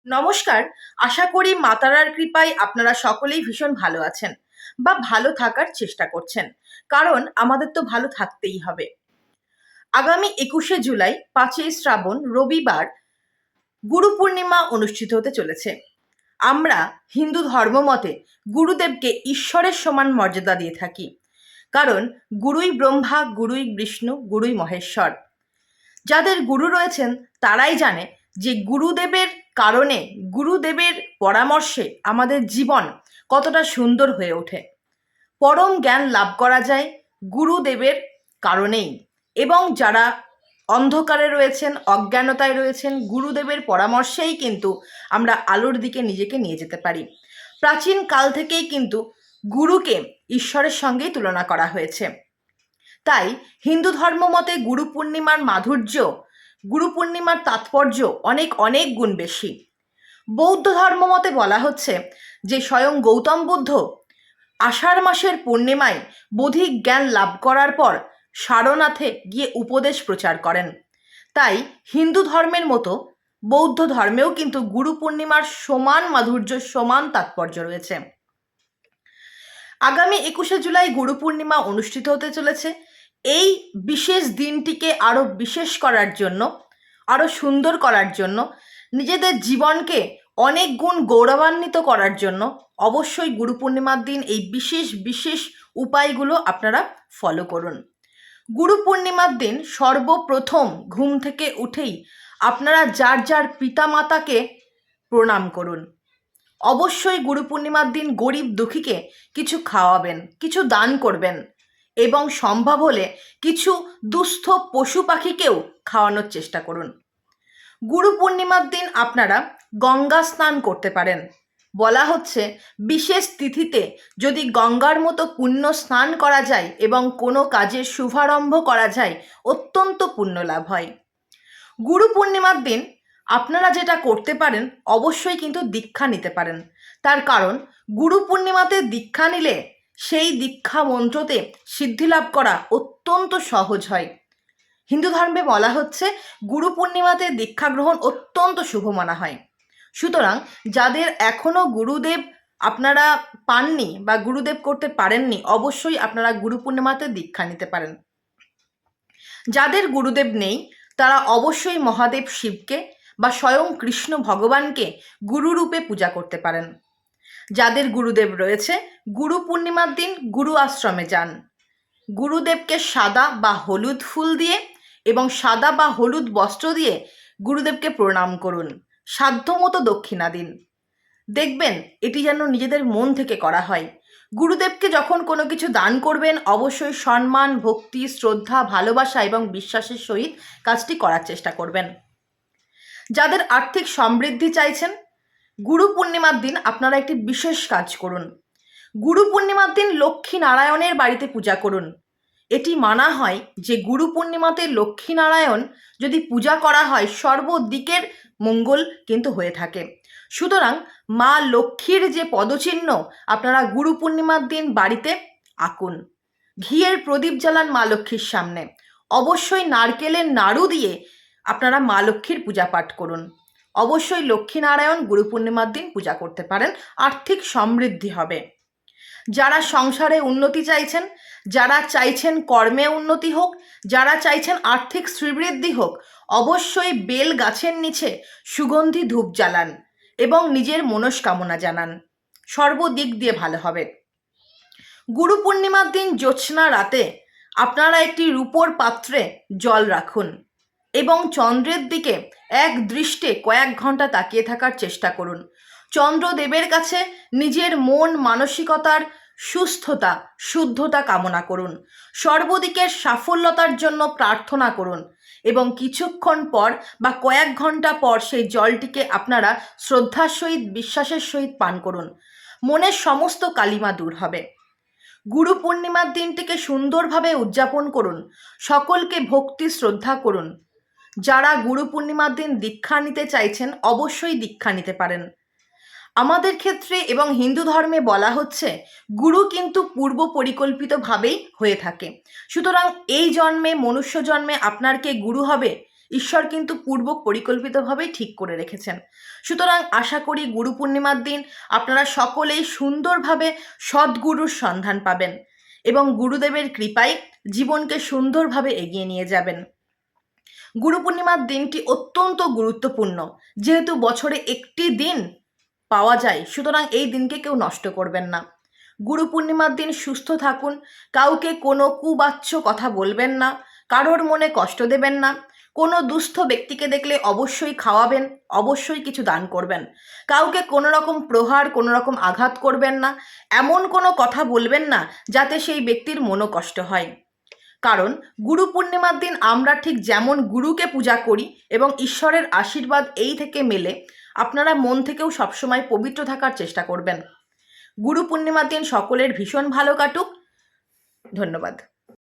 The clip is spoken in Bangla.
নমস্কার। আশা করি মা তারার কৃপায় আপনারা সকলেই ভীষণ ভালো আছেন বা ভালো থাকার চেষ্টা করছেন। কারণ আমাদের তো ভালো থাকতেই হবে। আগামী ২১শে জুলাই ৫ই শ্রাবণ রবিবার গুরু পূর্ণিমা অনুষ্ঠিত হতে চলেছে। আমরা হিন্দু ধর্মমতে গুরুদেবকে ঈশ্বরের সমান মর্যাদা দিয়ে থাকি। কারণ গুরুই ব্রহ্মা, গুরুই বিষ্ণু, গুরুই মহেশ্বর। যাদের গুরু রয়েছেন তারাই জানে যে গুরুদেবের কারণে, গুরুদেবের পরামর্শে আমাদের জীবন কতটা সুন্দর হয়ে ওঠে। পরম জ্ঞান লাভ করা যায় গুরুদেবের কারণেই। এবং যারা অন্ধকারে রয়েছেন, অজ্ঞানতায় রয়েছেন, গুরুদেবের পরামর্শেই কিন্তু আমরা আলোর দিকে নিজেকে নিয়ে যেতে পারি। প্রাচীন কাল থেকেই কিন্তু গুরুকে ঈশ্বরের সঙ্গেই তুলনা করা হয়েছে। তাই হিন্দু ধর্ম মতে গুরু পূর্ণিমার মাধুর্য, গুরু পূর্ণিমার তাৎপর্য অনেক অনেক গুণ বেশি। বৌদ্ধ ধর্ম মতে বলা হচ্ছে যে স্বয়ং গৌতম বুদ্ধ আষাঢ় মাসের পূর্ণিমায় বোধিক জ্ঞান লাভ করার পর সারনাথে গিয়ে উপদেশ প্রচার করেন। তাই হিন্দু ধর্মের মতো বৌদ্ধ ধর্মেও কিন্তু গুরু পূর্ণিমার সমান মাধুর্য, সমান তাৎপর্য রয়েছে। আগামী ২১শে জুলাই গুরু পূর্ণিমা অনুষ্ঠিত হতে চলেছে। এই বিশেষ দিনটিকে আরও বিশেষ করার জন্য, আরও সুন্দর করার জন্য, নিজেদের জীবনকে অনেক গুণ গৌরবান্বিত করার জন্য অবশ্যই গুরু পূর্ণিমার দিন এই বিশেষ বিশেষ উপায়গুলো আপনারা ফলো করুন। গুরু পূর্ণিমার দিন সর্বপ্রথম ঘুম থেকে উঠেই আপনারা যার যার পিতামাতাকে প্রণাম করুন। অবশ্যই গুরু পূর্ণিমার দিন গরিব দুঃখীকে কিছু খাওয়াবেন, কিছু দান করবেন এবং সম্ভব হলে কিছু দুস্থ পশু পাখিকেও খাওয়ানোর চেষ্টা করুন। গুরু পূর্ণিমার দিন আপনারা গঙ্গা স্নান করতে পারেন। বলা হচ্ছে বিশেষ তিথিতে যদি গঙ্গার মতো পুণ্য স্নান করা যায় এবং কোনো কাজের শুভারম্ভ করা যায়, অত্যন্ত পুণ্য লাভ হয়। গুরু পূর্ণিমার দিন আপনারা যেটা করতে পারেন, অবশ্যই কিন্তু দীক্ষা নিতে পারেন। তার কারণ গুরু পূর্ণিমাতে দীক্ষা নিলে সেই দীক্ষা মন্ত্রতে সিদ্ধিলাভ করা অত্যন্ত সহজ হয়। হিন্দু ধর্মে বলা হচ্ছে গুরু পূর্ণিমাতে দীক্ষা গ্রহণ অত্যন্ত শুভ মানা হয়। সুতরাং যাদের এখনও গুরুদেব আপনারা পাননি বা গুরুদেব করতে পারেননি, অবশ্যই আপনারা গুরু পূর্ণিমাতে দীক্ষা নিতে পারেন। যাদের গুরুদেব নেই তারা অবশ্যই মহাদেব শিবকে বা স্বয়ং কৃষ্ণ ভগবানকে গুরুরূপে পূজা করতে পারেন। যাদের গুরুদেব রয়েছে, গুরু পূর্ণিমার দিন গুরু আশ্রমে যান। গুরুদেবকে সাদা বা হলুদ ফুল দিয়ে এবং সাদা বা হলুদ বস্ত্র দিয়ে গুরুদেবকে প্রণাম করুন। সাধ্যমতো দক্ষিণা দিন। দেখবেন এটি যেন নিজেদের মন থেকে করা হয়। গুরুদেবকে যখন কোনো কিছু দান করবেন, অবশ্যই সম্মান, ভক্তি, শ্রদ্ধা, ভালোবাসা এবং বিশ্বাসের সহিত কাজটি করার চেষ্টা করবেন। যাদের আর্থিক সমৃদ্ধি চাইছেন, গুরু পূর্ণিমার দিন আপনারা একটি বিশেষ কাজ করুন। গুরু পূর্ণিমার দিন লক্ষ্মী নারায়ণের বাড়িতে পূজা করুন। এটি মানা হয় যে গুরু পূর্ণিমাতে লক্ষ্মী নারায়ণ যদি পূজা করা হয়, সর্বদিকের মঙ্গল কিন্তু হয়ে থাকে। সুতরাং মা লক্ষ্মীর যে পদচিহ্ন আপনারা গুরু পূর্ণিমার দিন বাড়িতে আঁকুন। ঘিয়ের প্রদীপ জ্বালান মা লক্ষ্মীর সামনে। অবশ্যই নারকেলের নাড়ু দিয়ে আপনারা মা লক্ষ্মীর পূজা পাঠ করুন। অবশ্যই লক্ষ্মীনারায়ণ গুরু পূর্ণিমার দিন পূজা করতে পারেন, আর্থিক সমৃদ্ধি হবে। যারা সংসারে উন্নতি চাইছেন, যারা চাইছেন কর্মে উন্নতি হোক, যারা চাইছেন আর্থিক শ্রীবৃদ্ধি হোক, অবশ্যই বেল গাছের নিচে সুগন্ধি ধূপ জ্বালান এবং নিজের মনস্কামনা জানান। সর্বদিক দিয়ে ভালো হবে। গুরু পূর্ণিমার দিন জ্যোৎস্না রাতে আপনারা একটি রূপোর পাত্রে জল রাখুন এবং চন্দ্রের দিকে এক দৃষ্টে কয়েক ঘন্টা তাকিয়ে থাকার চেষ্টা করুন। চন্দ্রদেবের কাছে নিজের মন মানসিকতার সুস্থতা, শুদ্ধতা কামনা করুন। সর্বদিকের সাফল্যতার জন্য প্রার্থনা করুন এবং কিছুক্ষণ পর বা কয়েক ঘন্টা পর সেই জলটিকে আপনারা শ্রদ্ধার সহিত, বিশ্বাসের সহিত পান করুন। মনের সমস্ত কালিমা দূর হবে। গুরু পূর্ণিমার দিনটিকে সুন্দরভাবে উদযাপন করুন। সকলকে ভক্তি শ্রদ্ধা করুন। যারা গুরু পূর্ণিমার দিন দীক্ষা নিতে চাইছেন, অবশ্যই দীক্ষা নিতে পারেন। আমাদের ক্ষেত্রে এবং হিন্দু ধর্মে বলা হচ্ছে গুরু কিন্তু পূর্ব পরিকল্পিতভাবেই হয়ে থাকে। সুতরাং এই জন্মে, মনুষ্য জন্মে আপনার কে গুরু হবে ঈশ্বর কিন্তু পূর্ব পরিকল্পিতভাবেই ঠিক করে রেখেছেন। সুতরাং আশা করি গুরু পূর্ণিমার দিন আপনারা সকলেই সুন্দরভাবে সদ্গুরুর সন্ধান পাবেন এবং গুরুদেবের কৃপায় জীবনকে সুন্দরভাবে এগিয়ে নিয়ে যাবেন। গুরু পূর্ণিমার দিনটি অত্যন্ত গুরুত্বপূর্ণ, যেহেতু বছরে একটি দিন পাওয়া যায়, সুতরাং এই দিনকে কেউ নষ্ট করবেন না। গুরু পূর্ণিমার দিন সুস্থ থাকুন, কাউকে কোনো কুবাচ্য কথা বলবেন না, কারোর মনে কষ্ট দেবেন না, কোনো দুস্থ ব্যক্তিকে দেখলে অবশ্যই খাওয়াবেন, অবশ্যই কিছু দান করবেন, কাউকে কোনো রকম প্রহার, কোনো রকম আঘাত করবেন না, এমন কোনো কথা বলবেন না যাতে সেই ব্যক্তির মনোকষ্ট হয়। কারণ গুরু পূর্ণিমার দিন আমরা ঠিক যেমন গুরুকে পূজা করি এবং ঈশ্বরের আশীর্বাদ এই থেকে মেলে, আপনারা মন থেকেও সবসময় পবিত্র থাকার চেষ্টা করবেন। গুরু পূর্ণিমার দিন সকলের ভীষণ ভালো কাটুক। ধন্যবাদ।